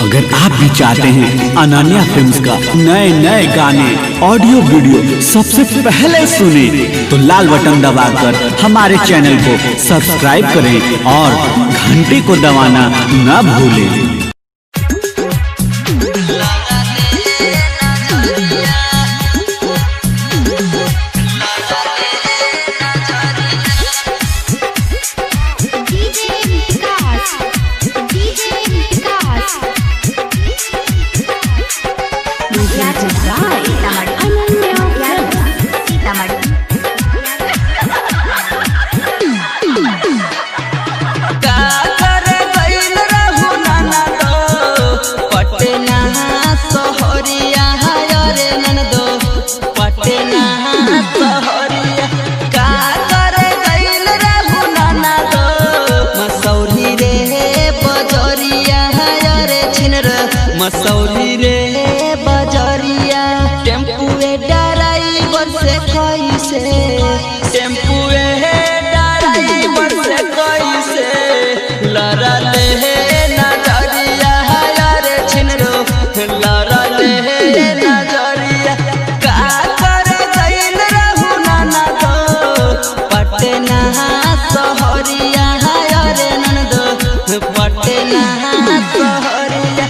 अगर आप भी चाहते हैं अनन्या फिल्म्स का नए नए गाने ऑडियो वीडियो सबसे पहले सुने तो लाल बटन दबाकर हमारे चैनल को सब्सक्राइब करें और घंटी को दबाना न भूलें। मसौली रे बजरिया टेम्पुए ड्राइवर से कैसे टेम्पुए ड्राइवर से कैसे लड़ा ले नजरिया रे छिनरो लड़ा ले नजरिया का कर गइल रहू नाना दो पटना शहरिया रे ननदो पटना शहरिया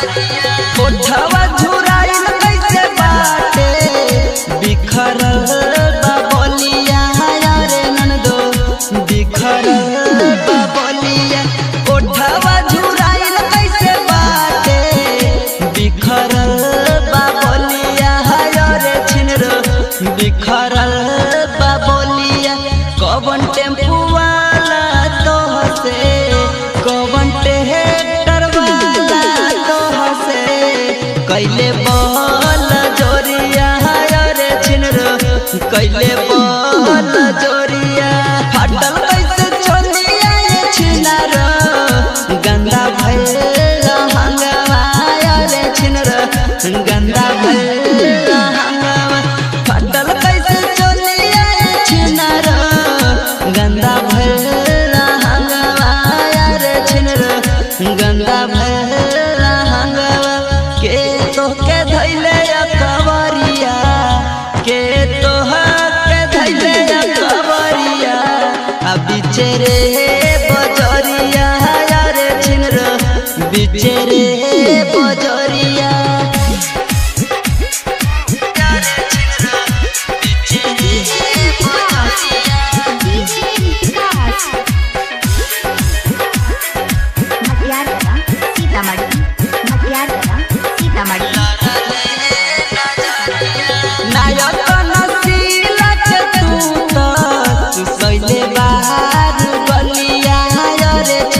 कोठवा झुराइल कैसे बाटे बिखरल बाबलिया रे ननदो बिखरल बाबलिया कोठवा झुराइल कैसे बाटे बिखरल बाबलिया रे छिनरो बिखरल बाबलिया कवन टेम्पू वाला तो हसे कवन ट्रैक्टर वाला तो हसे कैले बल जोरिया रे छिनरो कैले बल जोरिया फाटल कैसे छोलिया ये छिनारो गंदा भइल हंगवा रे छिनरो गंदा भइल हंगवा फाटल कैसे छोलिया ये छिनारो गंदा भइल हंगवा रे छिनरो गंदा भइल हंगवा के तो के धैले कवरिया के तो के धैले कवरिया आ बिचे रे बजरिया रे छिनरो बिचे रे बजरिया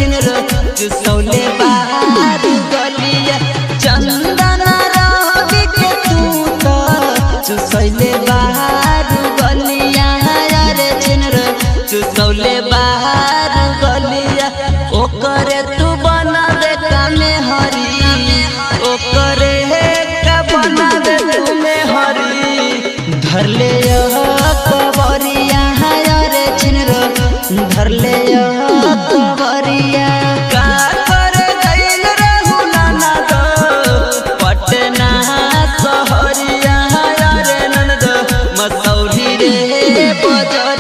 सौले बाहर गलिया चंदन रवि के तू तो सौले बाहर गलिया रे छिनरो सौले बाहर गलिया ओकरे तू बनावे कामे हरी ओकरे का बनावे तुमे हरी धरले कवरिया रे छिनरो धरले कवरिया शहरिया रे ननदो मसौली रे बजर